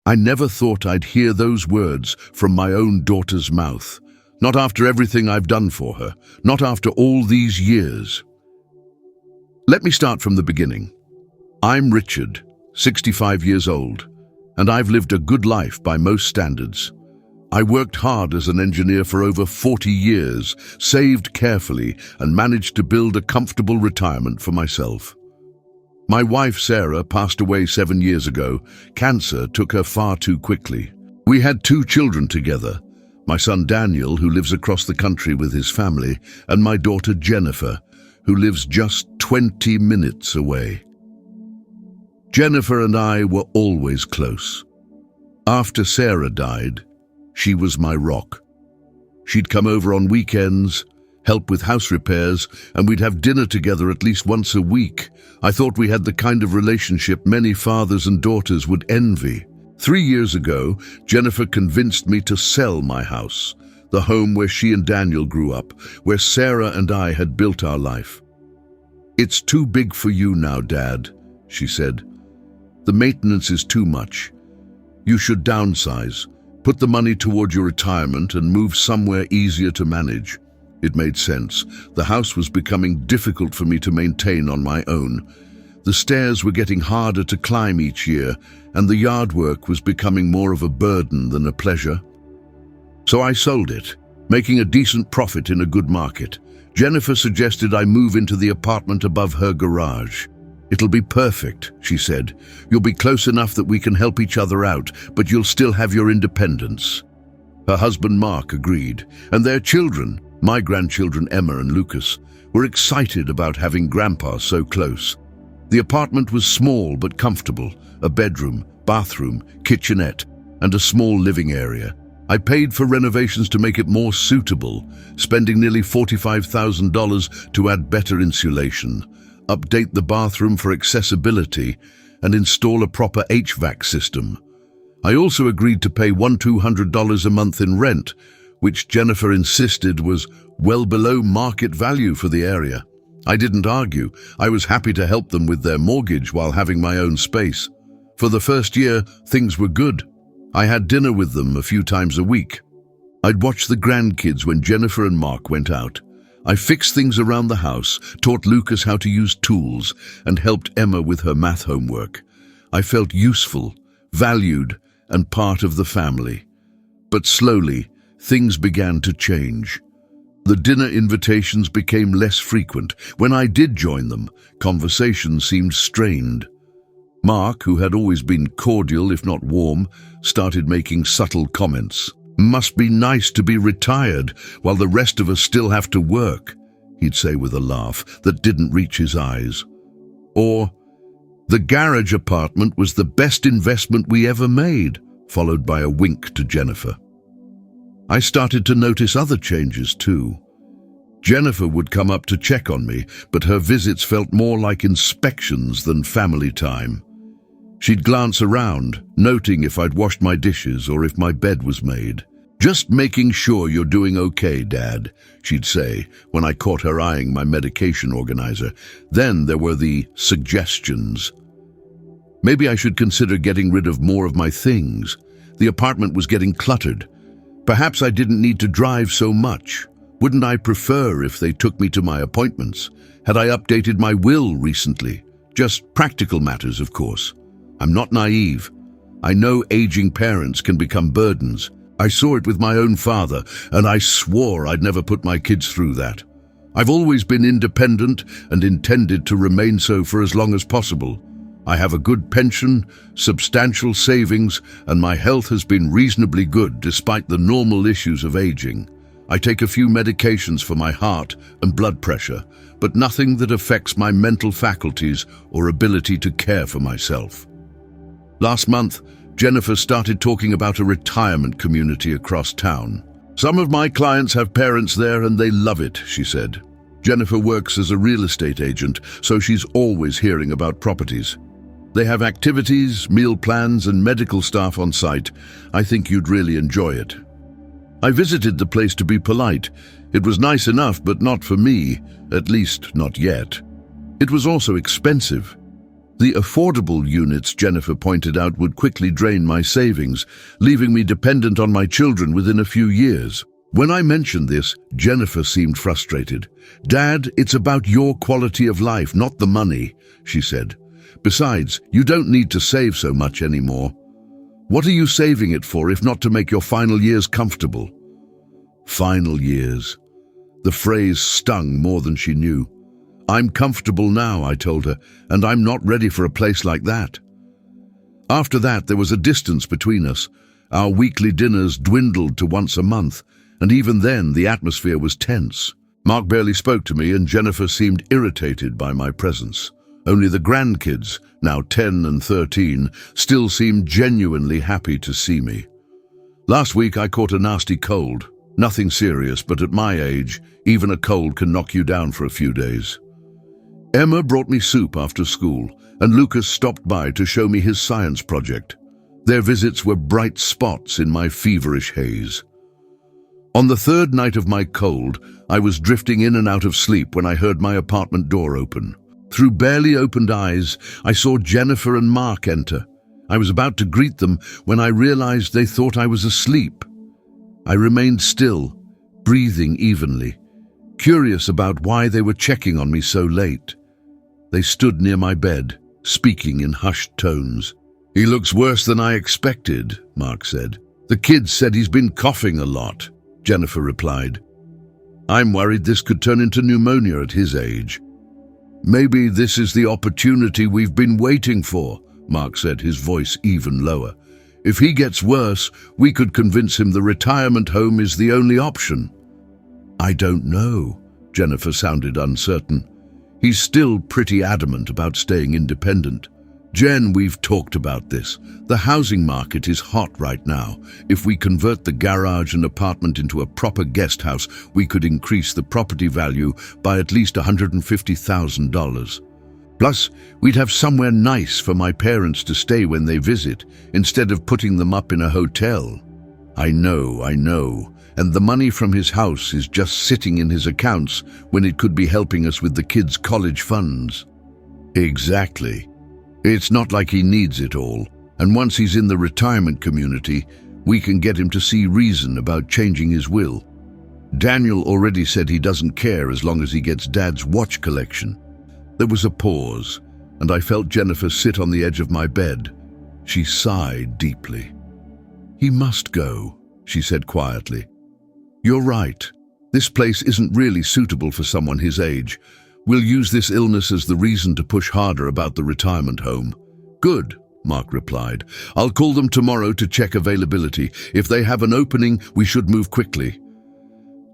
I never thought I'd hear those words from my own daughter's mouth. Not after everything I've done for her. Not after all these years. Let me start from the beginning. I'm Richard, 65 years old, and I've lived a good life by most standards. I worked hard as an engineer for over 40 years, saved carefully, and managed to build a comfortable retirement for myself. My wife, Sarah, passed away 7 years ago. Cancer took her far too quickly. We had 2 children together, my son Daniel, who lives across the country with his family, and my daughter Jennifer, who lives just 20 minutes away. Jennifer and I were always close. After Sarah died, she was my rock. She'd come over on weekends, help with house repairs, and we'd have dinner together at least once a week. I thought we had the kind of relationship many fathers and daughters would envy. 3 years ago, Jennifer convinced me to sell my house, the home where she and Daniel grew up, where Sarah and I had built our life. "It's too big for you now, Dad," she said. "The maintenance is too much. You should downsize, put the money toward your retirement and move somewhere easier to manage." It made sense. The house was becoming difficult for me to maintain on my own. The stairs were getting harder to climb each year, and the yard work was becoming more of a burden than a pleasure. So I sold it, making a decent profit in a good market. Jennifer suggested I move into the apartment above her garage. "It'll be perfect," she said. "You'll be close enough that we can help each other out, but you'll still have your independence." Her husband Mark agreed, and their children, my grandchildren Emma and Lucas, were excited about having Grandpa so close. The apartment was small but comfortable, a bedroom, bathroom, kitchenette, and a small living area. I paid for renovations to make it more suitable, spending nearly $45,000 to add better insulation, update the bathroom for accessibility, and install a proper HVAC system. I also agreed to pay $200 a month in rent, which Jennifer insisted was well below market value for the area. I didn't argue. I was happy to help them with their mortgage while having my own space. For the first year, things were good. I had dinner with them a few times a week. I'd watch the grandkids when Jennifer and Mark went out. I fixed things around the house, taught Lucas how to use tools, and helped Emma with her math homework. I felt useful, valued, and part of the family. But slowly, things began to change. The dinner invitations became less frequent. When I did join them, conversation seemed strained. Mark, who had always been cordial if not warm, started making subtle comments. "Must be nice to be retired while the rest of us still have to work," he'd say with a laugh that didn't reach his eyes. Or, "The garage apartment was the best investment we ever made," followed by a wink to Jennifer. I started to notice other changes too. Jennifer would come up to check on me, but her visits felt more like inspections than family time. She'd glance around, noting if I'd washed my dishes or if my bed was made. "Just making sure you're doing okay, Dad," she'd say when I caught her eyeing my medication organizer. Then there were the suggestions. Maybe I should consider getting rid of more of my things. The apartment was getting cluttered. Perhaps I didn't need to drive so much. Wouldn't I prefer if they took me to my appointments? Had I updated my will recently? Just practical matters, of course. I'm not naive. I know aging parents can become burdens. I saw it with my own father, and I swore I'd never put my kids through that. I've always been independent and intended to remain so for as long as possible. I have a good pension, substantial savings, and my health has been reasonably good despite the normal issues of aging. I take a few medications for my heart and blood pressure, but nothing that affects my mental faculties or ability to care for myself. Last month, Jennifer started talking about a retirement community across town. "Some of my clients have parents there and they love it," she said. Jennifer works as a real estate agent, so she's always hearing about properties. They have activities, meal plans, and medical staff on site. I think you'd really enjoy it. I visited the place to be polite. It was nice enough, but not for me, at least not yet. It was also expensive. The affordable units, Jennifer pointed out, would quickly drain my savings, leaving me dependent on my children within a few years. When I mentioned this, Jennifer seemed frustrated. "Dad, it's about your quality of life, not the money," she said. "Besides, you don't need to save so much anymore. What are you saving it for if not to make your final years comfortable?" Final years. The phrase stung more than she knew. "I'm comfortable now," I told her, "and I'm not ready for a place like that." After that, there was a distance between us. Our weekly dinners dwindled to once a month, and even then the atmosphere was tense. Mark barely spoke to me, and Jennifer seemed irritated by my presence. Only the grandkids, now 10 and 13, still seemed genuinely happy to see me. Last week I caught a nasty cold. Nothing serious, but at my age, even a cold can knock you down for a few days. Emma brought me soup after school, and Lucas stopped by to show me his science project. Their visits were bright spots in my feverish haze. On the third night of my cold, I was drifting in and out of sleep when I heard my apartment door open. Through barely opened eyes, I saw Jennifer and Mark enter. I was about to greet them when I realized they thought I was asleep. I remained still, breathing evenly, curious about why they were checking on me so late. They stood near my bed, speaking in hushed tones. "He looks worse than I expected," Mark said. "The kids said he's been coughing a lot," Jennifer replied. "I'm worried this could turn into pneumonia at his age." "Maybe this is the opportunity we've been waiting for," Mark said, his voice even lower. "If he gets worse, we could convince him the retirement home is the only option." "I don't know," Jennifer sounded uncertain. "He's still pretty adamant about staying independent." "Jen, we've talked about this. The housing market is hot right now. If we convert the garage and apartment into a proper guest house, we could increase the property value by at least $150,000. Plus, we'd have somewhere nice for my parents to stay when they visit, instead of putting them up in a hotel." I know. And the money from his house is just sitting in his accounts when it could be helping us with the kids' college funds." "Exactly. It's not like he needs it all, and once he's in the retirement community, we can get him to see reason about changing his will. Daniel already said he doesn't care as long as he gets Dad's watch collection." There was a pause, and I felt Jennifer sit on the edge of my bed. She sighed deeply. "He must go," she said quietly. "You're right. This place isn't really suitable for someone his age. We'll use this illness as the reason to push harder about the retirement home." "Good," Mark replied. "I'll call them tomorrow to check availability. If they have an opening, we should move quickly."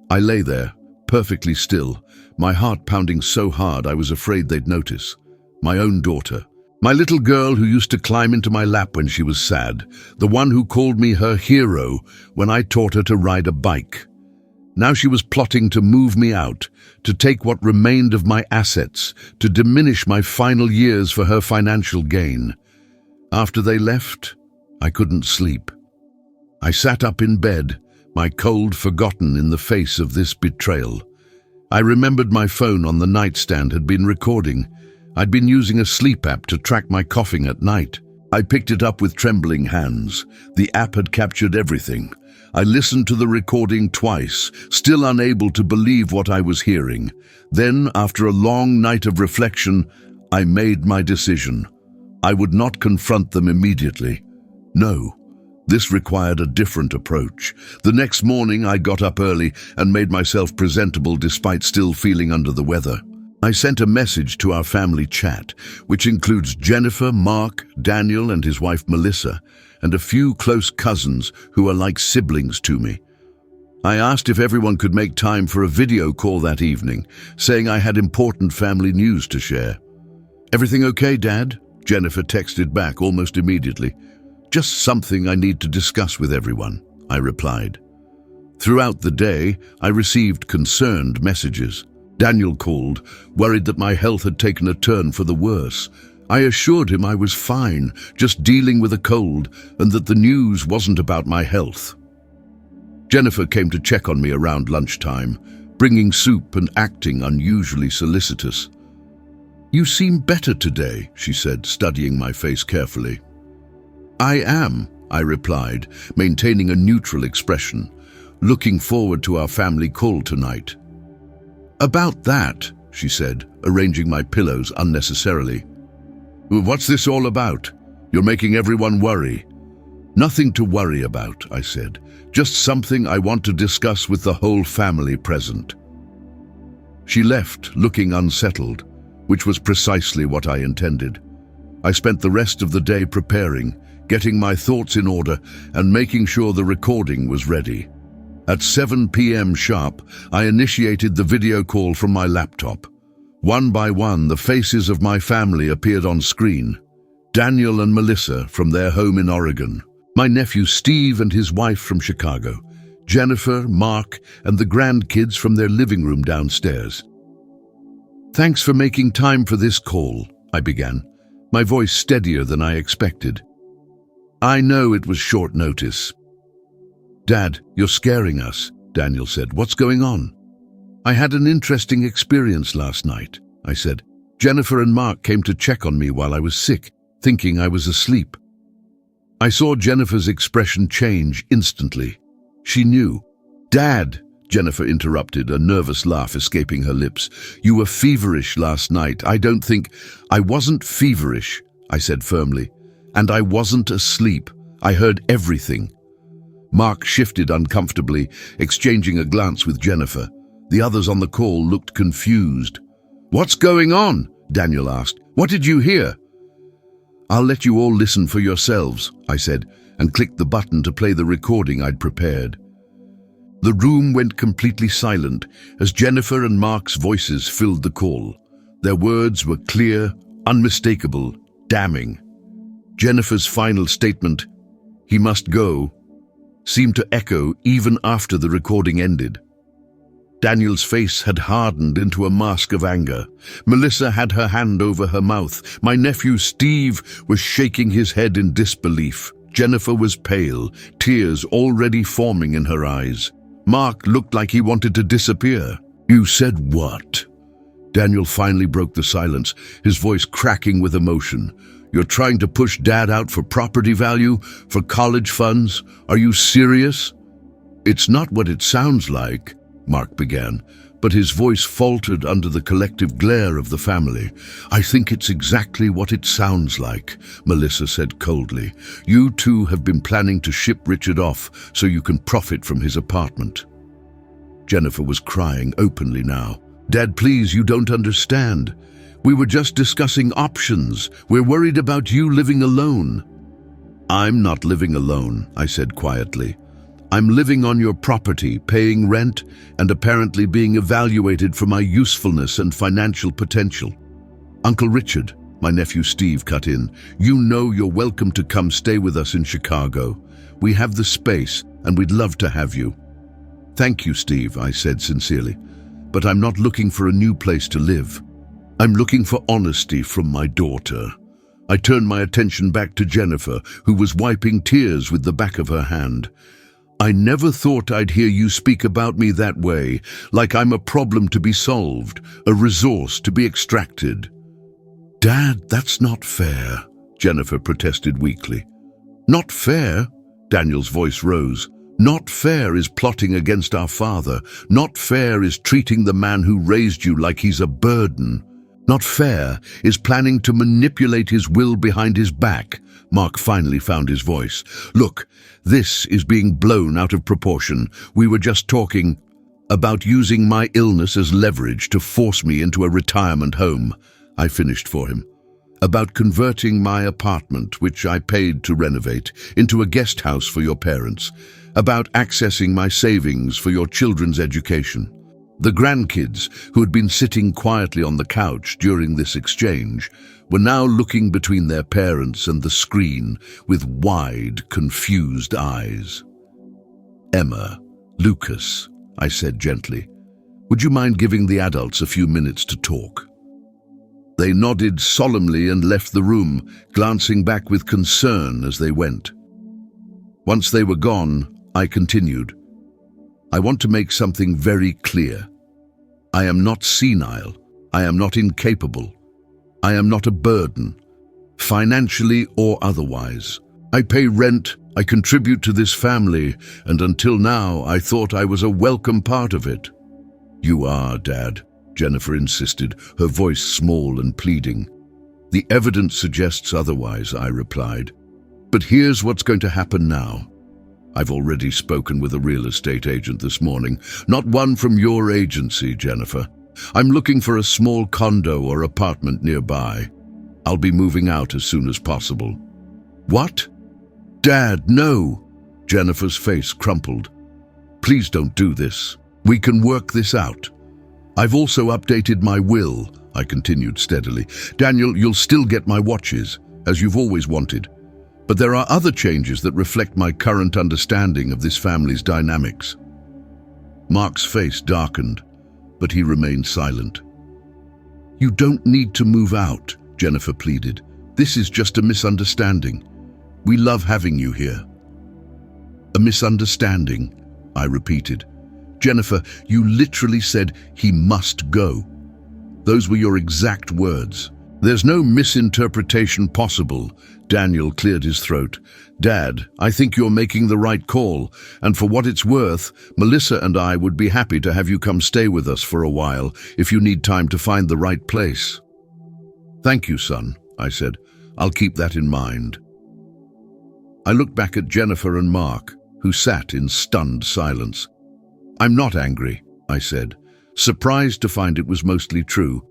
I lay there, perfectly still, my heart pounding so hard I was afraid they'd notice. My own daughter. My little girl who used to climb into my lap when she was sad. The one who called me her hero when I taught her to ride a bike. Now she was plotting to move me out, to take what remained of my assets, to diminish my final years for her financial gain. After they left, I couldn't sleep. I sat up in bed, my cold forgotten in the face of this betrayal. I remembered my phone on the nightstand had been recording. I'd been using a sleep app to track my coughing at night. I picked it up with trembling hands. The app had captured everything. I listened to the recording twice, still unable to believe what I was hearing. Then, after a long night of reflection, I made my decision. I would not confront them immediately. No, this required a different approach. The next morning, I got up early and made myself presentable despite still feeling under the weather. I sent a message to our family chat, which includes Jennifer, Mark, Daniel and his wife Melissa, and a few close cousins who are like siblings to me. I asked if everyone could make time for a video call that evening, saying I had important family news to share. "Everything okay, Dad?" Jennifer texted back almost immediately. "Just something I need to discuss with everyone," I replied. Throughout the day, I received concerned messages. Daniel called, worried that my health had taken a turn for the worse. I assured him I was fine, just dealing with a cold, and that the news wasn't about my health. Jennifer came to check on me around lunchtime, bringing soup and acting unusually solicitous. "You seem better today," she said, studying my face carefully. "I am," I replied, maintaining a neutral expression, "looking forward to our family call tonight." "About that," she said, arranging my pillows unnecessarily. "What's this all about? You're making everyone worry." "Nothing to worry about," I said. "Just something I want to discuss with the whole family present." She left, looking unsettled, which was precisely what I intended. I spent the rest of the day preparing, getting my thoughts in order, and making sure the recording was ready. At 7 p.m. sharp, I initiated the video call from my laptop. One by one, the faces of my family appeared on screen. Daniel and Melissa from their home in Oregon, my nephew Steve and his wife from Chicago, Jennifer, Mark, and the grandkids from their living room downstairs. "Thanks for making time for this call," I began, my voice steadier than I expected. "I know it was short notice." "Dad, you're scaring us," Daniel said. "What's going on?" "I had an interesting experience last night," I said. "Jennifer and Mark came to check on me while I was sick, thinking I was asleep." I saw Jennifer's expression change instantly. She knew. "Dad," Jennifer interrupted, a nervous laugh escaping her lips. "You were feverish last night. I don't think—" "I wasn't feverish," I said firmly. "And I wasn't asleep. I heard everything." Mark shifted uncomfortably, exchanging a glance with Jennifer. The others on the call looked confused. "What's going on?" Daniel asked. "What did you hear?" "I'll let you all listen for yourselves," I said, and clicked the button to play the recording I'd prepared. The room went completely silent as Jennifer and Mark's voices filled the call. Their words were clear, unmistakable, damning. Jennifer's final statement, "He must go," seemed to echo even after the recording ended. Daniel's face had hardened into a mask of anger. Melissa had her hand over her mouth. My nephew Steve was shaking his head in disbelief. Jennifer was pale, tears already forming in her eyes. Mark looked like he wanted to disappear. "You said what?" Daniel finally broke the silence, his voice cracking with emotion. "You're trying to push Dad out for property value, for college funds? Are you serious?" "It's not what it sounds like," Mark began, but his voice faltered under the collective glare of the family. "I think it's exactly what it sounds like," Melissa said coldly. "You two have been planning to ship Richard off so you can profit from his apartment." Jennifer was crying openly now. "Dad, please, you don't understand. We were just discussing options. We're worried about you living alone." "I'm not living alone," I said quietly. "I'm living on your property, paying rent, and apparently being evaluated for my usefulness and financial potential." "Uncle Richard," my nephew Steve cut in, "you know you're welcome to come stay with us in Chicago. We have the space, and we'd love to have you." "Thank you, Steve," I said sincerely, "but I'm not looking for a new place to live. I'm looking for honesty from my daughter." I turned my attention back to Jennifer, who was wiping tears with the back of her hand. "I never thought I'd hear you speak about me that way, like I'm a problem to be solved, a resource to be extracted." "Dad, that's not fair," Jennifer protested weakly. "Not fair?" Daniel's voice rose. "Not fair is plotting against our father. Not fair is treating the man who raised you like he's a burden. Not fair is planning to manipulate his will behind his back." Mark finally found his voice. "Look, this is being blown out of proportion. We were just talking about using my illness as leverage to force me into a retirement home," I finished for him. "About converting my apartment, which I paid to renovate, into a guest house for your parents. About accessing my savings for your children's education." The grandkids, who had been sitting quietly on the couch during this exchange, were now looking between their parents and the screen with wide, confused eyes. "Emma, Lucas," I said gently, "would you mind giving the adults a few minutes to talk?" They nodded solemnly and left the room, glancing back with concern as they went. Once they were gone, I continued. "I want to make something very clear. I am not senile. I am not incapable. I am not a burden, financially or otherwise. I pay rent, I contribute to this family, and until now I thought I was a welcome part of it. You are, Dad, Jennifer insisted, her voice small and pleading. The evidence suggests otherwise, I replied. But here's what's going to happen now. I've already spoken with a real estate agent this morning, not one from your agency, Jennifer. I'm looking for a small condo or apartment nearby. I'll be moving out as soon as possible. What? Dad, no! Jennifer's face crumpled. Please don't do this. We can work this out. I've also updated my will, I continued steadily. Daniel, you'll still get my watches, as you've always wanted. But there are other changes that reflect my current understanding of this family's dynamics. Mark's face darkened, but he remained silent. You don't need to move out, Jennifer pleaded. This is just a misunderstanding. We love having you here. A misunderstanding, I repeated. Jennifer, you literally said he must go. Those were your exact words. There's no misinterpretation possible. Daniel cleared his throat. Dad, I think you're making the right call, and for what it's worth, Melissa and I would be happy to have you come stay with us for a while if you need time to find the right place. Thank you, son, I said. I'll keep that in mind. I looked back at Jennifer and Mark, who sat in stunned silence. I'm not angry, I said, surprised to find it was mostly true.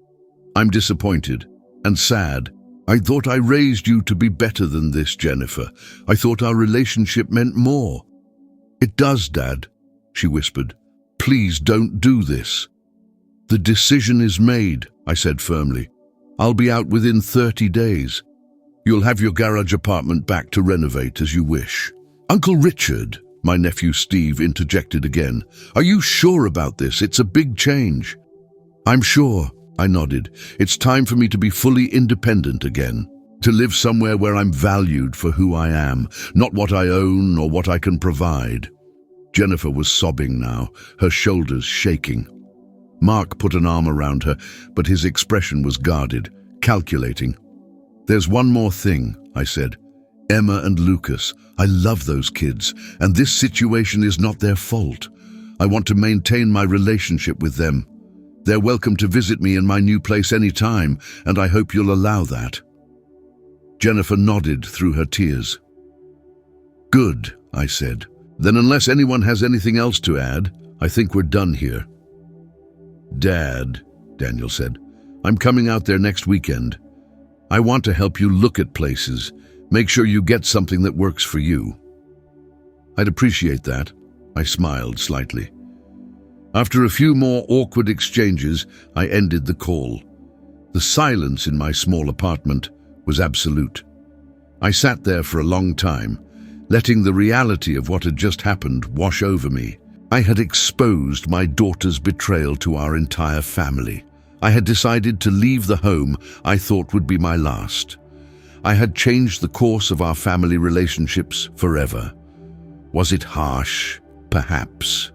I'm disappointed and sad. I thought I raised you to be better than this, Jennifer. I thought our relationship meant more. It does, Dad, she whispered. Please don't do this. The decision is made, I said firmly. I'll be out within 30 days. You'll have your garage apartment back to renovate as you wish. Uncle Richard, my nephew Steve interjected again. Are you sure about this? It's a big change. I'm sure, I nodded. It's time for me to be fully independent again, to live somewhere where I'm valued for who I am, not what I own or what I can provide. Jennifer was sobbing now, her shoulders shaking. Mark put an arm around her, but his expression was guarded, calculating. There's one more thing, I said. Emma and Lucas. I love those kids, and this situation is not their fault. I want to maintain my relationship with them. They're welcome to visit me in my new place any time, and I hope you'll allow that. Jennifer nodded through her tears. Good, I said. Then unless anyone has anything else to add, I think we're done here. Dad, Daniel said, I'm coming out there next weekend. I want to help you look at places. Make sure you get something that works for you. I'd appreciate that. I smiled slightly. After a few more awkward exchanges, I ended the call. The silence in my small apartment was absolute. I sat there for a long time, letting the reality of what had just happened wash over me. I had exposed my daughter's betrayal to our entire family. I had decided to leave the home I thought would be my last. I had changed the course of our family relationships forever. Was it harsh? Perhaps.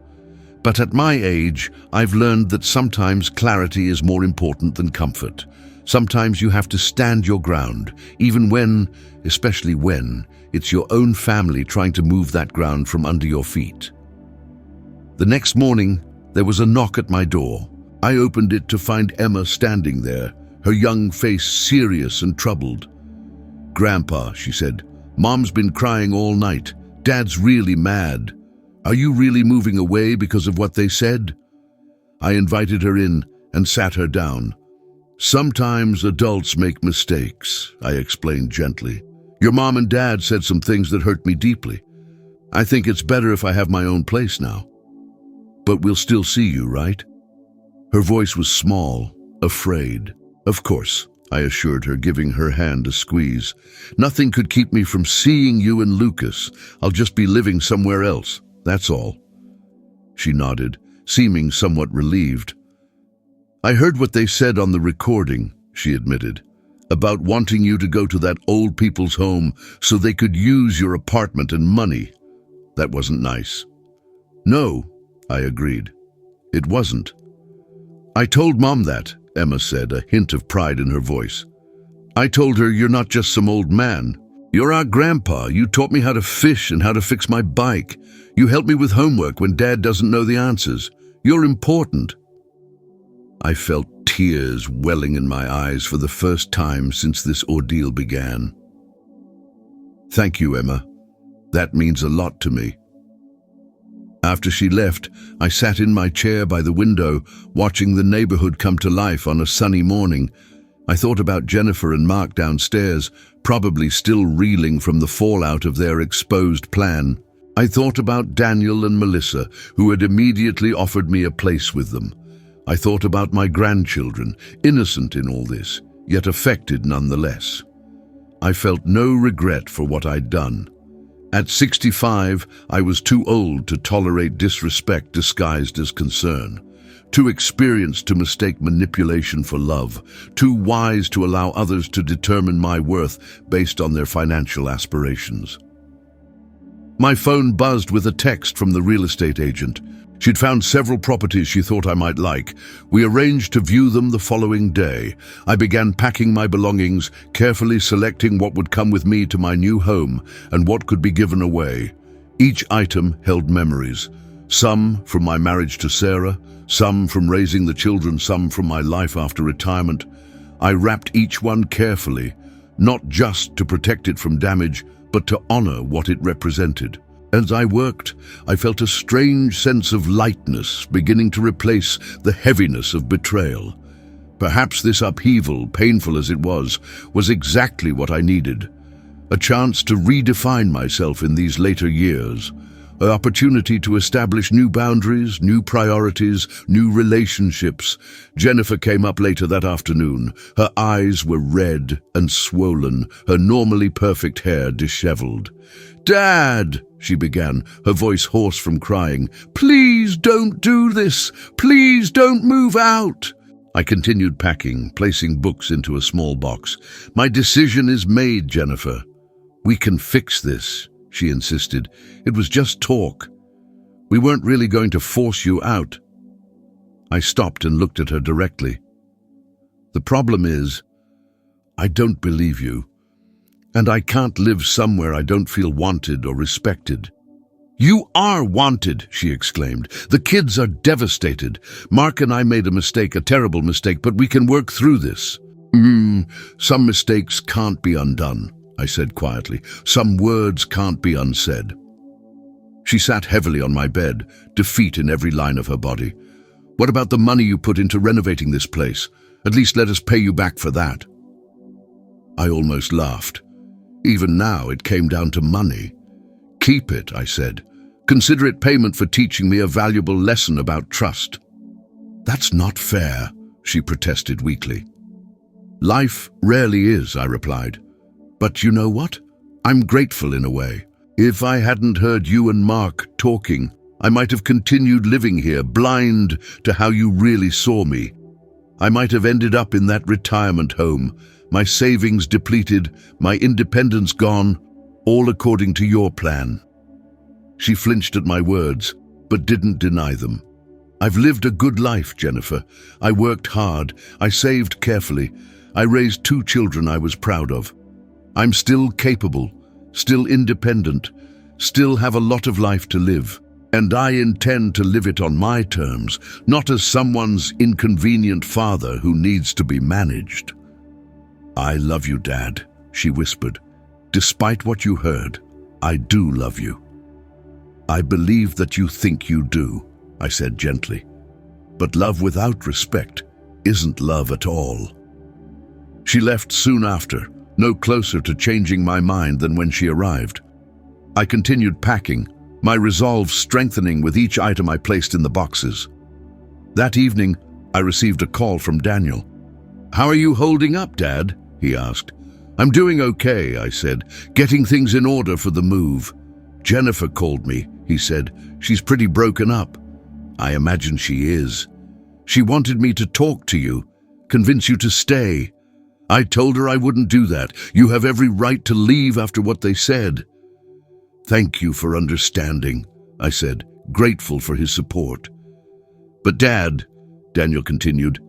But at my age, I've learned that sometimes clarity is more important than comfort. Sometimes you have to stand your ground, even when, especially when, it's your own family trying to move that ground from under your feet. The next morning, there was a knock at my door. I opened it to find Emma standing there, her young face serious and troubled. Grandpa, she said, Mom's been crying all night. Dad's really mad. Are you really moving away because of what they said? I invited her in and sat her down. Sometimes adults make mistakes, I explained gently. Your mom and dad said some things that hurt me deeply. I think it's better if I have my own place now. But we'll still see you, right? Her voice was small, afraid. Of course, I assured her, giving her hand a squeeze. Nothing could keep me from seeing you and Lucas. I'll just be living somewhere else, that's all. She nodded, seeming somewhat relieved. I heard what they said on the recording, she admitted, about wanting you to go to that old people's home so they could use your apartment and money. That wasn't nice. No, I agreed. It wasn't. I told Mom that, Emma said, a hint of pride in her voice. I told her, "You're not just some old man. You're our grandpa. You taught me how to fish and how to fix my bike. You helped me with homework when Dad doesn't know the answers. You're important." I felt tears welling in my eyes for the first time since this ordeal began. "Thank you, Emma. That means a lot to me." After she left, I sat in my chair by the window, watching the neighborhood come to life on a sunny morning. I thought about Jennifer and Mark downstairs, probably still reeling from the fallout of their exposed plan. I thought about Daniel and Melissa, who had immediately offered me a place with them. I thought about my grandchildren, innocent in all this, yet affected nonetheless. I felt no regret for what I'd done. At 65, I was too old to tolerate disrespect disguised as concern, too experienced to mistake manipulation for love, too wise to allow others to determine my worth based on their financial aspirations. My phone buzzed with a text from the real estate agent. She'd found several properties she thought I might like. We arranged to view them the following day. I began packing my belongings, carefully selecting what would come with me to my new home and what could be given away. Each item held memories, some from my marriage to Sarah, some from raising the children, some from my life after retirement. I wrapped each one carefully, not just to protect it from damage, but to honor what it represented. As I worked, I felt a strange sense of lightness beginning to replace the heaviness of betrayal. Perhaps this upheaval, painful as it was exactly what I needed. A chance to redefine myself in these later years. An opportunity to establish new boundaries, new priorities, new relationships. Jennifer came up later that afternoon. Her eyes were red and swollen, her normally perfect hair disheveled. "Dad," she began, her voice hoarse from crying, "please don't do this. Please don't move out." I continued packing, placing books into a small box. "My decision is made, Jennifer. We can fix this," she insisted. "It was just talk. We weren't really going to force you out." I stopped and looked at her directly. "The problem is, I don't believe you. And I can't live somewhere I don't feel wanted or respected." "You are wanted," she exclaimed. "The kids are devastated. Mark and I made a mistake, a terrible mistake, but we can work through this." Some mistakes can't be undone," I said quietly. "Some words can't be unsaid." She sat heavily on my bed, defeat in every line of her body. "What about the money you put into renovating this place? At least let us pay you back for that." I almost laughed. Even now, it came down to money. "Keep it," I said. "Consider it payment for teaching me a valuable lesson about trust." "That's not fair," she protested weakly. "Life rarely is," I replied. "But you know what? I'm grateful in a way. If I hadn't heard you and Mark talking, I might have continued living here, blind to how you really saw me. I might have ended up in that retirement home, my savings depleted, my independence gone, all according to your plan." She flinched at my words, but didn't deny them. "I've lived a good life, Jennifer. I worked hard. I saved carefully. I raised 2 children I was proud of. I'm still capable, still independent, still have a lot of life to live. And I intend to live it on my terms, not as someone's inconvenient father who needs to be managed." "I love you, Dad," she whispered. "Despite what you heard, I do love you." "I believe that you think you do," I said gently. "But love without respect isn't love at all." She left soon after, no closer to changing my mind than when she arrived. I continued packing, my resolve strengthening with each item I placed in the boxes. That evening, I received a call from Daniel. "How are you holding up, Dad?" he asked. "I'm doing okay," I said, "getting things in order for the move." "Jennifer called me," he said. "She's pretty broken up." "I imagine she is. She wanted me to talk to you, convince you to stay. I told her I wouldn't do that. You have every right to leave after what they said." "Thank you for understanding," I said, grateful for his support. "But Dad," Daniel continued,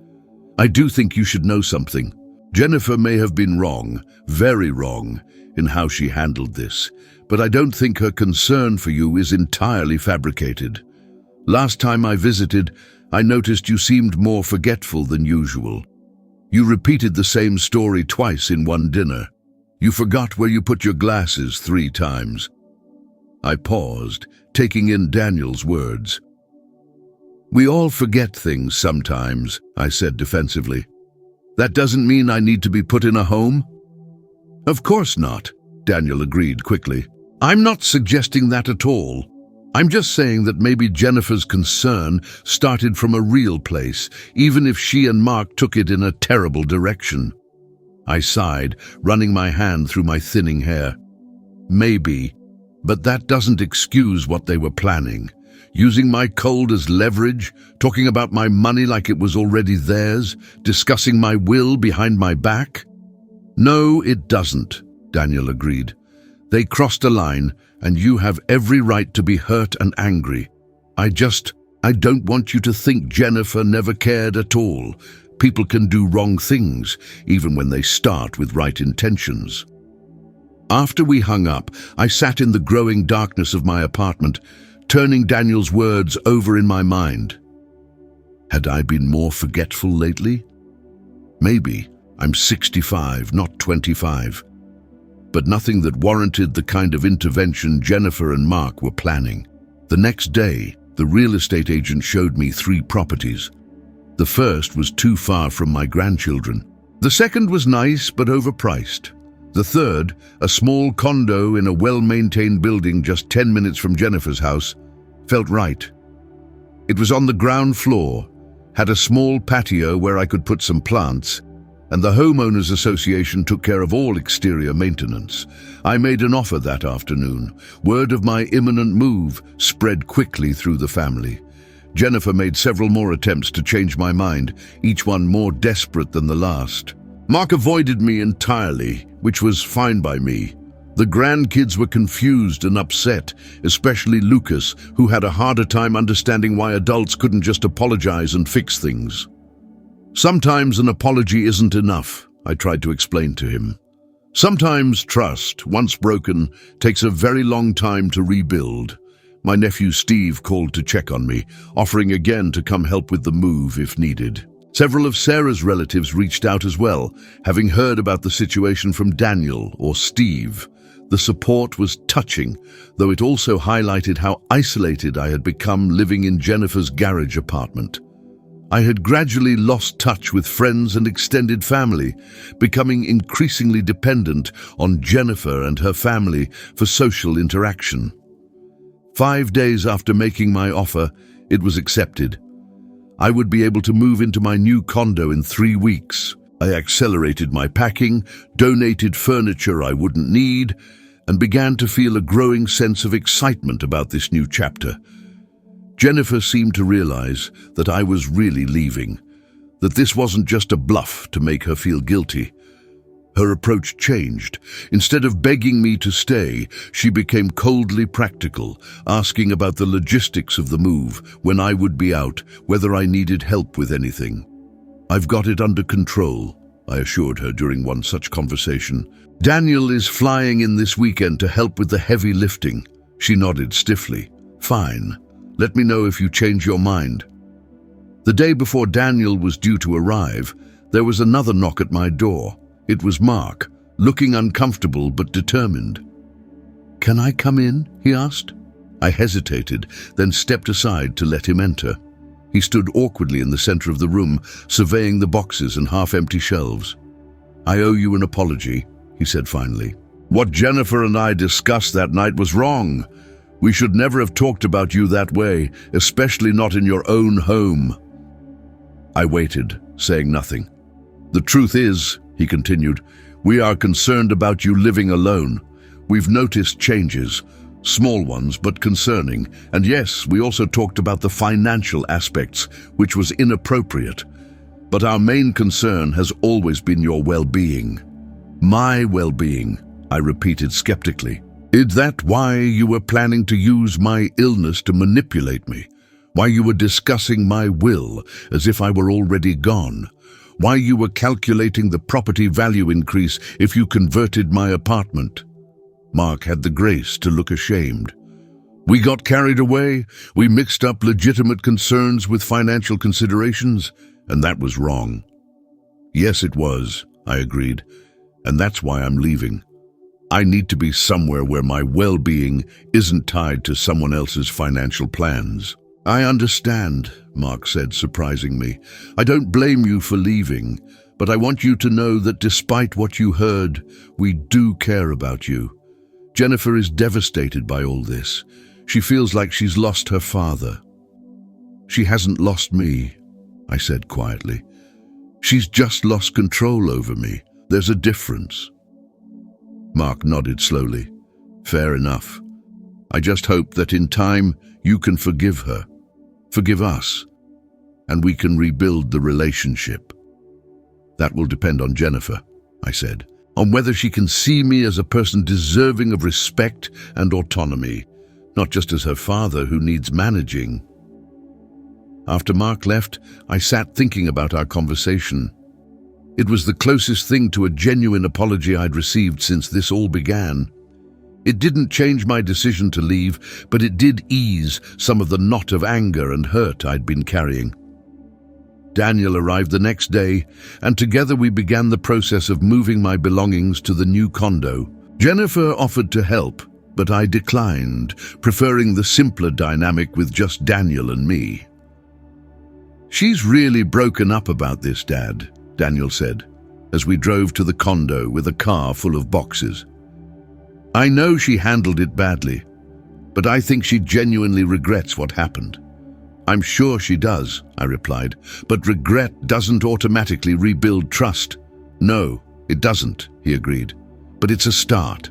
"I do think you should know something. Jennifer may have been wrong, very wrong, in how she handled this, but I don't think her concern for you is entirely fabricated. Last time I visited, I noticed you seemed more forgetful than usual. You repeated the same story twice in one dinner. You forgot where you put your glasses 3 times. I paused, taking in Daniel's words. We all forget things sometimes, I said defensively. That doesn't mean I need to be put in a home? Of course not, Daniel agreed quickly. I'm not suggesting that at all. I'm just saying that maybe Jennifer's concern started from a real place, even if she and Mark took it in a terrible direction. I sighed, running my hand through my thinning hair. Maybe, but that doesn't excuse what they were planning. Using my cold as leverage, talking about my money like it was already theirs, discussing my will behind my back. No, it doesn't, Daniel agreed. They crossed a line, and you have every right to be hurt and angry. I don't want you to think Jennifer never cared at all. People can do wrong things, even when they start with right intentions. After we hung up, I sat in the growing darkness of my apartment, turning Daniel's words over in my mind. Had I been more forgetful lately? Maybe. I'm 65, not 25. But nothing that warranted the kind of intervention Jennifer and Mark were planning. The next day, the real estate agent showed me 3 properties. The first was too far from my grandchildren. The second was nice but overpriced. The third, a small condo in a well-maintained building just 10 minutes from Jennifer's house, felt right. It was on the ground floor, had a small patio where I could put some plants, and the homeowners association took care of all exterior maintenance. I made an offer that afternoon. Word of my imminent move spread quickly through the family. Jennifer made several more attempts to change my mind, each one more desperate than the last. Mark avoided me entirely, which was fine by me. The grandkids were confused and upset, especially Lucas, who had a harder time understanding why adults couldn't just apologize and fix things. Sometimes an apology isn't enough, I tried to explain to him. Sometimes trust, once broken, takes a very long time to rebuild. My nephew Steve called to check on me, offering again to come help with the move if needed. Several of Sarah's relatives reached out as well, having heard about the situation from Daniel or Steve. The support was touching, though it also highlighted how isolated I had become living in Jennifer's garage apartment. I had gradually lost touch with friends and extended family, becoming increasingly dependent on Jennifer and her family for social interaction. 5 days after making my offer, it was accepted. I would be able to move into my new condo in 3 weeks. I accelerated my packing, donated furniture I wouldn't need, and began to feel a growing sense of excitement about this new chapter. Jennifer seemed to realize that I was really leaving, that this wasn't just a bluff to make her feel guilty. Her approach changed. Instead of begging me to stay, she became coldly practical, asking about the logistics of the move, when I would be out, whether I needed help with anything. I've got it under control, I assured her during one such conversation. Daniel is flying in this weekend to help with the heavy lifting. She nodded stiffly. Fine. Let me know if you change your mind. The day before Daniel was due to arrive, there was another knock at my door. It was Mark, looking uncomfortable but determined. Can I come in? He asked. I hesitated, then stepped aside to let him enter. He stood awkwardly in the center of the room, surveying the boxes and half-empty shelves. I owe you an apology, he said finally. What Jennifer and I discussed that night was wrong. We should never have talked about you that way, especially not in your own home. I waited, saying nothing. The truth is, he continued, we are concerned about you living alone. We've noticed changes, small ones but concerning, and yes, we also talked about the financial aspects, which was inappropriate. But our main concern has always been your well-being. My well-being, I repeated skeptically. Is that why you were planning to use my illness to manipulate me? Why you were discussing my will as if I were already gone? Why you were calculating the property value increase if you converted my apartment. Mark had the grace to look ashamed. We got carried away. We mixed up legitimate concerns with financial considerations, and that was wrong. Yes, it was, I agreed, and that's why I'm leaving. I need to be somewhere where my well-being isn't tied to someone else's financial plans. I understand, Mark said, surprising me. I don't blame you for leaving, but I want you to know that despite what you heard, we do care about you. Jennifer is devastated by all this. She feels like she's lost her father. She hasn't lost me, I said quietly. She's just lost control over me. There's a difference. Mark nodded slowly. Fair enough. I just hope that in time you can forgive her, forgive us, and we can rebuild the relationship. That will depend on Jennifer, I said, on whether she can see me as a person deserving of respect and autonomy, not just as her father who needs managing. After Mark left, I sat thinking about our conversation. It was the closest thing to a genuine apology I'd received since this all began. It didn't change my decision to leave, but it did ease some of the knot of anger and hurt I'd been carrying. Daniel arrived the next day, and together we began the process of moving my belongings to the new condo. Jennifer offered to help, but I declined, preferring the simpler dynamic with just Daniel and me. She's really broken up about this, Dad, Daniel said, as we drove to the condo with a car full of boxes. I know she handled it badly, but I think she genuinely regrets what happened. I'm sure she does, I replied, but regret doesn't automatically rebuild trust. No, it doesn't, he agreed, but it's a start.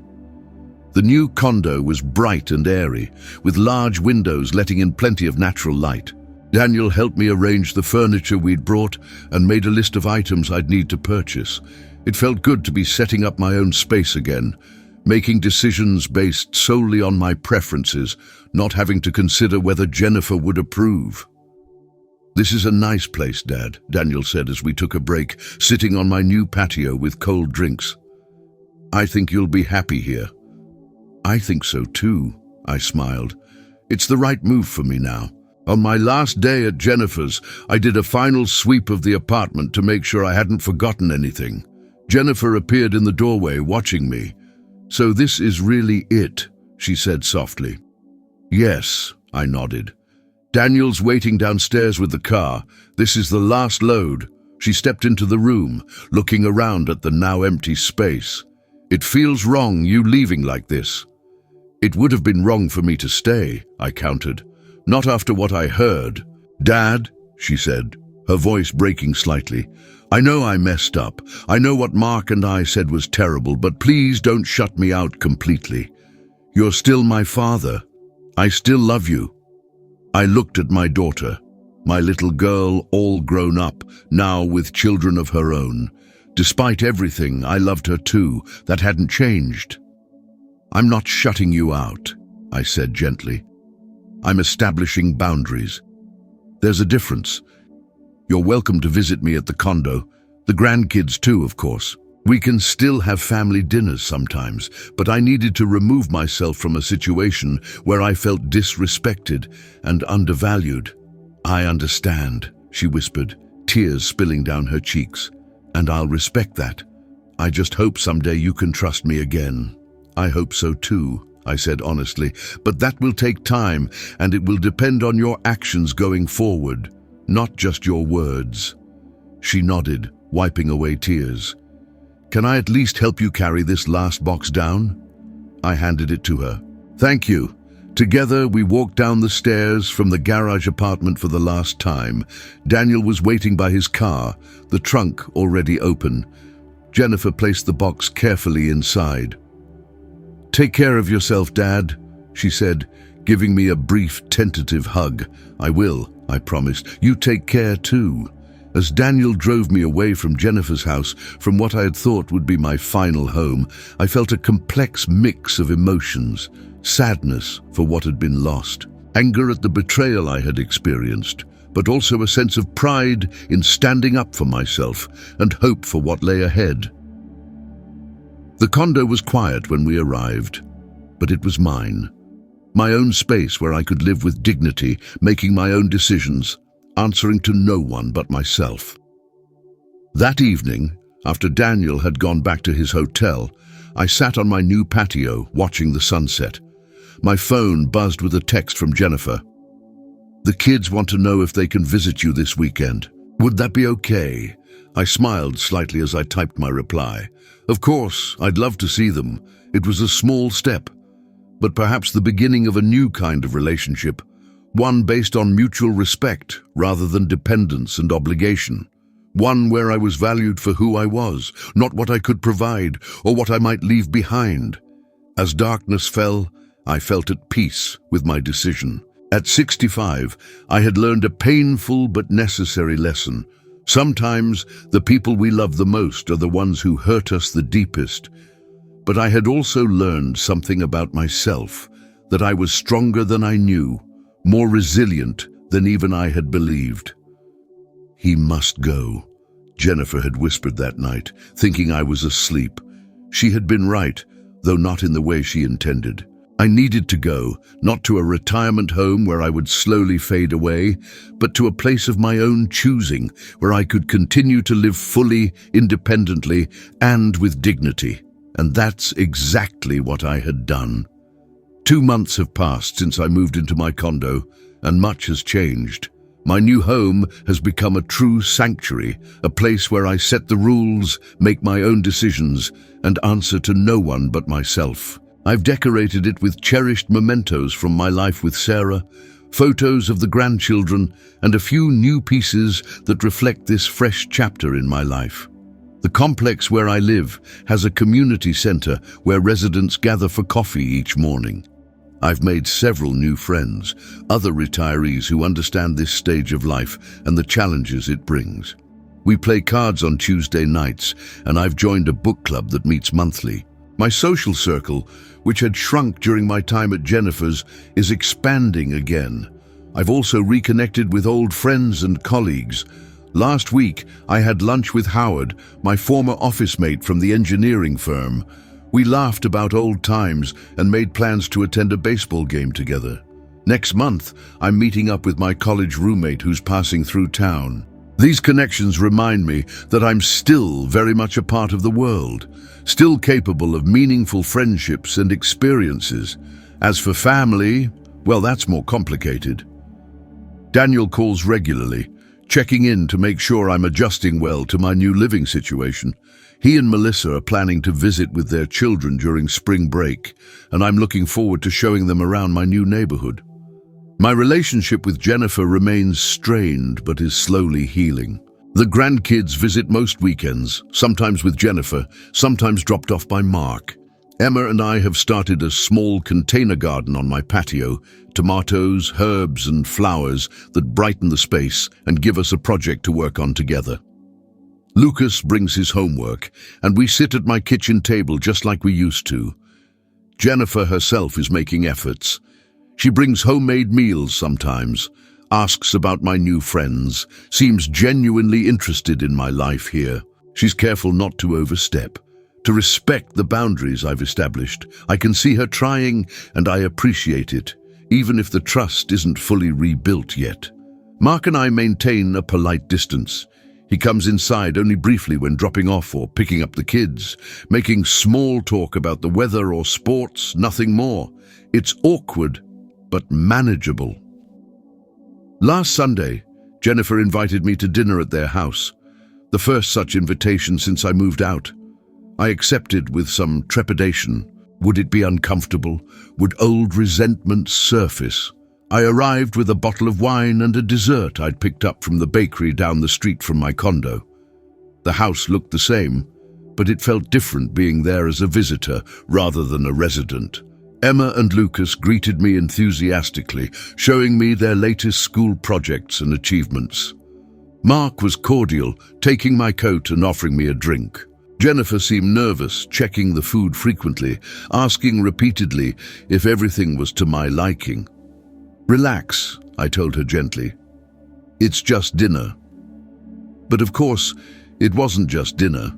The new condo was bright and airy, with large windows letting in plenty of natural light. Daniel helped me arrange the furniture we'd brought and made a list of items I'd need to purchase. It felt good to be setting up my own space again, making decisions based solely on my preferences, not having to consider whether Jennifer would approve. This is a nice place, Dad, Daniel said as we took a break, sitting on my new patio with cold drinks. I think you'll be happy here. I think so too, I smiled. It's the right move for me now. On my last day at Jennifer's, I did a final sweep of the apartment to make sure I hadn't forgotten anything. Jennifer appeared in the doorway, watching me. So this is really it, she said softly. Yes, I nodded. Daniel's waiting downstairs with the car. This is the last load. She stepped into the room, looking around at the now empty space. It feels wrong, you leaving like this. It would have been wrong for me to stay, I countered. Not after what I heard. Dad, she said, her voice breaking slightly. I know I messed up. I know what Mark and I said was terrible, but please don't shut me out completely. You're still my father. I still love you. I looked at my daughter, my little girl, all grown up, now with children of her own. Despite everything, I loved her too. That hadn't changed. I'm not shutting you out, I said gently. I'm establishing boundaries. There's a difference. You're welcome to visit me at the condo. The grandkids too, of course. We can still have family dinners sometimes, but I needed to remove myself from a situation where I felt disrespected and undervalued. I understand, she whispered, tears spilling down her cheeks. And I'll respect that. I just hope someday you can trust me again. I hope so too, I said honestly, but that will take time, and it will depend on your actions going forward, not just your words. She nodded, wiping away tears. Can I at least help you carry this last box down? I handed it to her. Thank you. Together, we walked down the stairs from the garage apartment for the last time. Daniel was waiting by his car, the trunk already open. Jennifer placed the box carefully inside. Take care of yourself, Dad, she said, giving me a brief, tentative hug. I will, I promised. You take care too. As Daniel drove me away from Jennifer's house, from what I had thought would be my final home, I felt a complex mix of emotions. Sadness for what had been lost, anger at the betrayal I had experienced, but also a sense of pride in standing up for myself and hope for what lay ahead. The condo was quiet when we arrived, but it was mine. My own space where I could live with dignity, making my own decisions, answering to no one but myself. That evening, after Daniel had gone back to his hotel, I sat on my new patio watching the sunset. My phone buzzed with a text from Jennifer. "The kids want to know if they can visit you this weekend. Would that be okay?" I smiled slightly as I typed my reply. Of course, I'd love to see them. It was a small step, but perhaps the beginning of a new kind of relationship, one based on mutual respect rather than dependence and obligation. One where I was valued for who I was, not what I could provide or what I might leave behind. As darkness fell, I felt at peace with my decision. At 65, I had learned a painful but necessary lesson. Sometimes the people we love the most are the ones who hurt us the deepest. But I had also learned something about myself, that I was stronger than I knew, more resilient than even I had believed. "He must go," Jennifer had whispered that night, thinking I was asleep. She had been right, though not in the way she intended. I needed to go, not to a retirement home where I would slowly fade away, but to a place of my own choosing, where I could continue to live fully, independently, and with dignity. And that's exactly what I had done. 2 months have passed since I moved into my condo, and much has changed. My new home has become a true sanctuary, a place where I set the rules, make my own decisions, and answer to no one but myself. I've decorated it with cherished mementos from my life with Sarah, photos of the grandchildren, and a few new pieces that reflect this fresh chapter in my life. The complex where I live has a community center where residents gather for coffee each morning. I've made several new friends, other retirees who understand this stage of life and the challenges it brings. We play cards on Tuesday nights, and I've joined a book club that meets monthly. My social circle, which had shrunk during my time at Jennifer's, is expanding again. I've also reconnected with old friends and colleagues. Last week, I had lunch with Howard, my former office mate from the engineering firm. We laughed about old times and made plans to attend a baseball game together. Next month, I'm meeting up with my college roommate who's passing through town. These connections remind me that I'm still very much a part of the world, still capable of meaningful friendships and experiences. As for family, well, that's more complicated. Daniel calls regularly, checking in to make sure I'm adjusting well to my new living situation. He and Melissa are planning to visit with their children during spring break, and I'm looking forward to showing them around my new neighborhood. My relationship with Jennifer remains strained but is slowly healing. The grandkids visit most weekends, sometimes with Jennifer, sometimes dropped off by Mark. Emma and I have started a small container garden on my patio, tomatoes, herbs and flowers that brighten the space and give us a project to work on together. Lucas brings his homework, and we sit at my kitchen table just like we used to. Jennifer herself is making efforts. She brings homemade meals sometimes, asks about my new friends, seems genuinely interested in my life here. She's careful not to overstep, to respect the boundaries I've established. I can see her trying, and I appreciate it, even if the trust isn't fully rebuilt yet. Mark and I maintain a polite distance. He comes inside only briefly when dropping off or picking up the kids, making small talk about the weather or sports, nothing more. It's awkward, but manageable. Last Sunday, Jennifer invited me to dinner at their house, the first such invitation since I moved out. I accepted with some trepidation. Would it be uncomfortable? Would old resentments surface? I arrived with a bottle of wine and a dessert I'd picked up from the bakery down the street from my condo. The house looked the same, but it felt different being there as a visitor rather than a resident. Emma and Lucas greeted me enthusiastically, showing me their latest school projects and achievements. Mark was cordial, taking my coat and offering me a drink. Jennifer seemed nervous, checking the food frequently, asking repeatedly if everything was to my liking. "Relax," I told her gently. It's just dinner. But of course, it wasn't just dinner.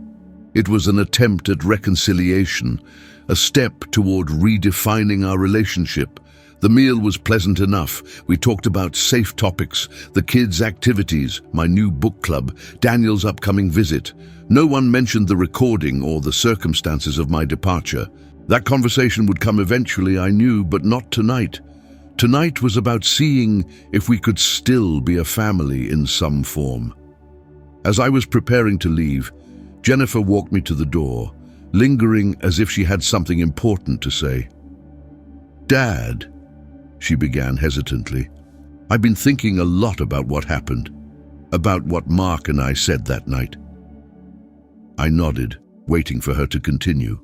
It was an attempt at reconciliation, a step toward redefining our relationship. The meal was pleasant enough. We talked about safe topics, the kids' activities, my new book club, Daniel's upcoming visit. No one mentioned the recording or the circumstances of my departure. That conversation would come eventually, I knew, but not tonight. Tonight was about seeing if we could still be a family in some form. As I was preparing to leave, Jennifer walked me to the door, lingering as if she had something important to say. "Dad," she began hesitantly, "I've been thinking a lot about what happened, about what Mark and I said that night." I nodded, waiting for her to continue.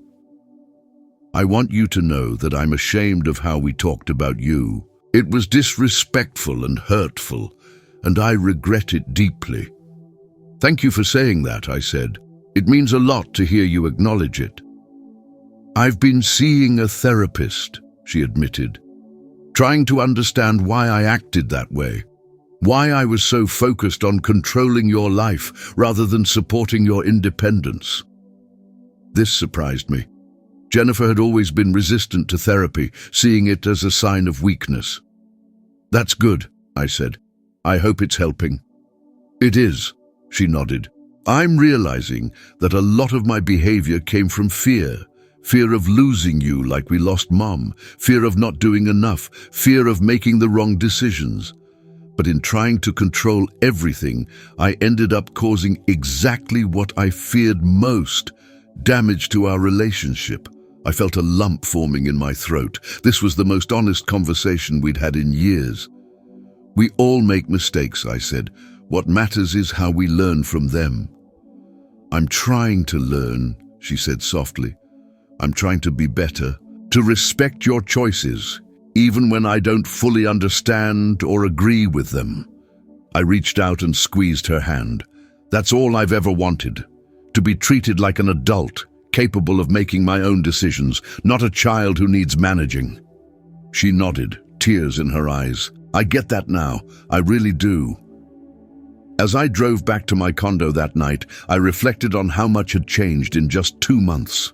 "I want you to know that I'm ashamed of how we talked about you. It was disrespectful and hurtful, and I regret it deeply." "Thank you for saying that," I said. "It means a lot to hear you acknowledge it." "I've been seeing a therapist," she admitted, "trying to understand why I acted that way, why I was so focused on controlling your life rather than supporting your independence." This surprised me. Jennifer had always been resistant to therapy, seeing it as a sign of weakness. "That's good," I said. "I hope it's helping." "It is," she nodded. "I'm realizing that a lot of my behavior came from fear. Fear of losing you like we lost Mom, fear of not doing enough, fear of making the wrong decisions. But in trying to control everything, I ended up causing exactly what I feared most, damage to our relationship." I felt a lump forming in my throat. This was the most honest conversation we'd had in years. "We all make mistakes," I said. "What matters is how we learn from them." "I'm trying to learn," she said softly. "I'm trying to be better, to respect your choices, even when I don't fully understand or agree with them." I reached out and squeezed her hand. "That's all I've ever wanted, to be treated like an adult, capable of making my own decisions, not a child who needs managing." She nodded, tears in her eyes. "I get that now, I really do." As I drove back to my condo that night, I reflected on how much had changed in just 2 months.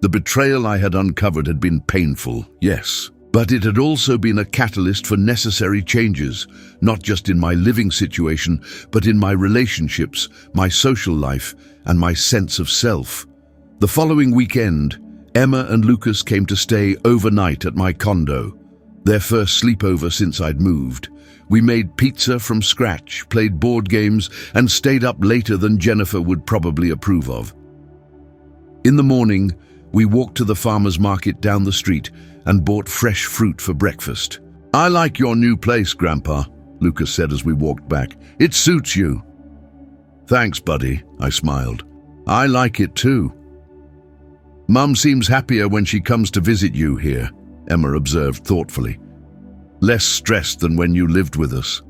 The betrayal I had uncovered had been painful, yes, but it had also been a catalyst for necessary changes, not just in my living situation, but in my relationships, my social life, and my sense of self. The following weekend, Emma and Lucas came to stay overnight at my condo, their first sleepover since I'd moved. We made pizza from scratch, played board games, and stayed up later than Jennifer would probably approve of. In the morning, we walked to the farmer's market down the street and bought fresh fruit for breakfast. "I like your new place, Grandpa," Lucas said as we walked back. "It suits you." "Thanks, buddy," I smiled. "I like it too." "Mum seems happier when she comes to visit you here," Emma observed thoughtfully. "Less stressed than when you lived with us."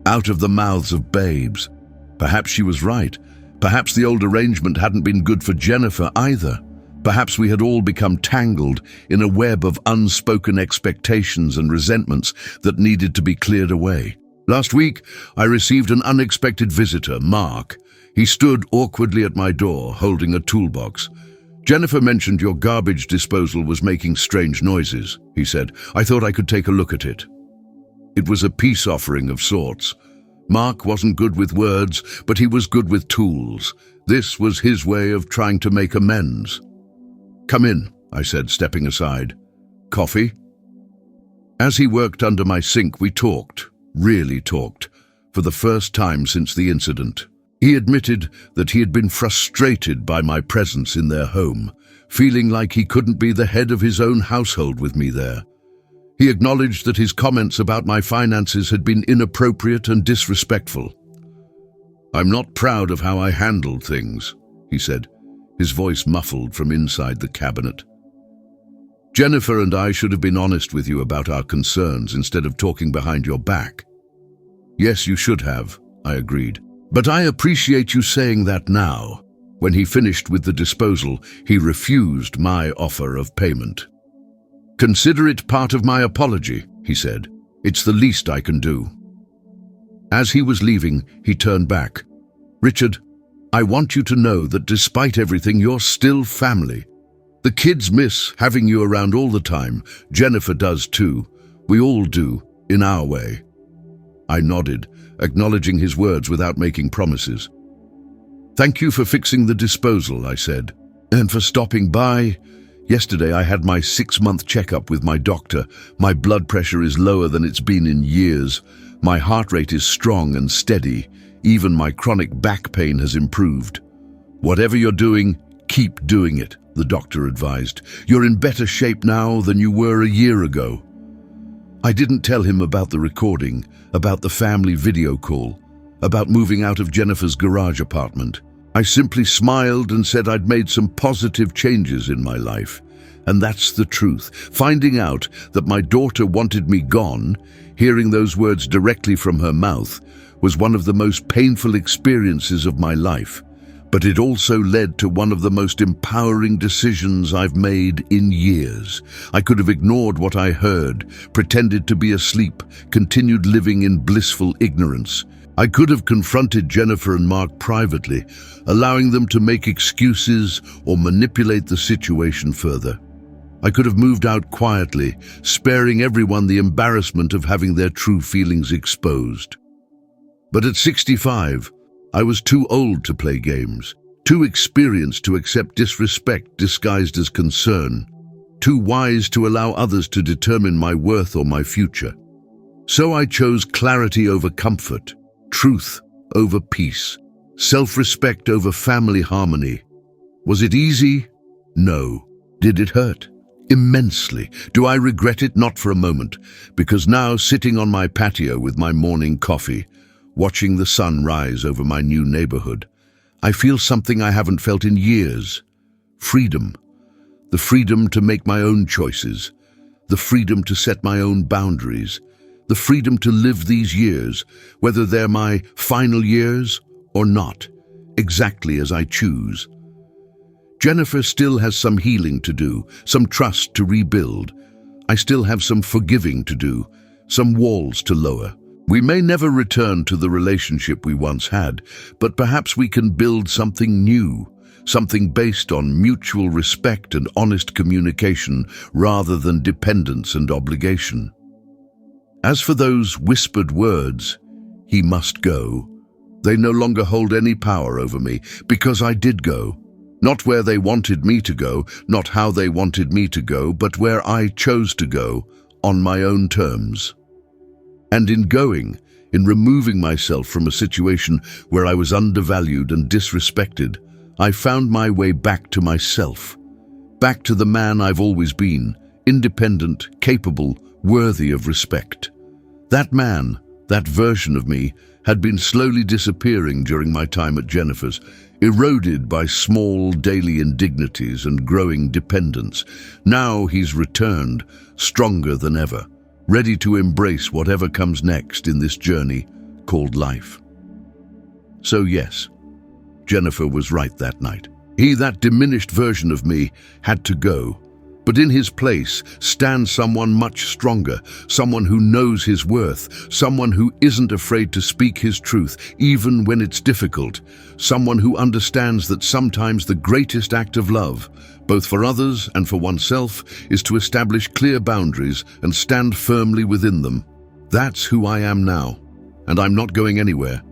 Out of the mouths of babes. Perhaps she was right. Perhaps the old arrangement hadn't been good for Jennifer either. Perhaps we had all become tangled in a web of unspoken expectations and resentments that needed to be cleared away. Last week, I received an unexpected visitor, Mark. He stood awkwardly at my door, holding a toolbox. "Jennifer mentioned your garbage disposal was making strange noises," he said. "I thought I could take a look at it." It was a peace offering of sorts. Mark wasn't good with words, but he was good with tools. This was his way of trying to make amends. "Come in," I said, stepping aside. "Coffee?" As he worked under my sink, we talked, really talked, for the first time since the incident. He admitted that he had been frustrated by my presence in their home, feeling like he couldn't be the head of his own household with me there. He acknowledged that his comments about my finances had been inappropriate and disrespectful. "I'm not proud of how I handled things," he said, his voice muffled from inside the cabinet. "Jennifer and I should have been honest with you about our concerns instead of talking behind your back." "Yes, you should have," I agreed. "But I appreciate you saying that now." When he finished with the disposal, he refused my offer of payment. "Consider it part of my apology," he said. "It's the least I can do." As he was leaving, he turned back. "Richard, I want you to know that despite everything, you're still family. The kids miss having you around all the time. Jennifer does too. We all do, in our way." I nodded, acknowledging his words without making promises. "Thank you for fixing the disposal," I said, "and for stopping by. Yesterday I had my 6-month checkup with my doctor. My blood pressure is lower than it's been in years. My heart rate is strong and steady. Even my chronic back pain has improved. Whatever you're doing, keep doing it," the doctor advised. "You're in better shape now than you were a year ago." I didn't tell him about the recording, about the family video call, about moving out of Jennifer's garage apartment. I simply smiled and said I'd made some positive changes in my life. And that's the truth. Finding out that my daughter wanted me gone, hearing those words directly from her mouth, was one of the most painful experiences of my life. But it also led to one of the most empowering decisions I've made in years. I could have ignored what I heard, pretended to be asleep, continued living in blissful ignorance. I could have confronted Jennifer and Mark privately, allowing them to make excuses or manipulate the situation further. I could have moved out quietly, sparing everyone the embarrassment of having their true feelings exposed. But at 65, I was too old to play games, too experienced to accept disrespect disguised as concern, too wise to allow others to determine my worth or my future. So I chose clarity over comfort, truth over peace, self-respect over family harmony. Was it easy? No. Did it hurt? Immensely. Do I regret it? Not for a moment, because now, sitting on my patio with my morning coffee, watching the sun rise over my new neighborhood, I feel something I haven't felt in years. Freedom. The freedom to make my own choices. The freedom to set my own boundaries. The freedom to live these years, whether they're my final years or not, exactly as I choose. Jennifer still has some healing to do, some trust to rebuild. I still have some forgiving to do, some walls to lower. We may never return to the relationship we once had, but perhaps we can build something new, something based on mutual respect and honest communication rather than dependence and obligation. As for those whispered words, "He must go," they no longer hold any power over me, because I did go. Not where they wanted me to go, not how they wanted me to go, but where I chose to go, on my own terms. And in going, in removing myself from a situation where I was undervalued and disrespected, I found my way back to myself, back to the man I've always been, independent, capable, worthy of respect. That man, that version of me, had been slowly disappearing during my time at Jennifer's, eroded by small daily indignities and growing dependence. Now he's returned, stronger than ever, ready to embrace whatever comes next in this journey called life. So yes, Jennifer was right that night. He, that diminished version of me, had to go. But in his place stands someone much stronger, someone who knows his worth, someone who isn't afraid to speak his truth, even when it's difficult, someone who understands that sometimes the greatest act of love, both for others and for oneself, is to establish clear boundaries and stand firmly within them. That's who I am now, and I'm not going anywhere.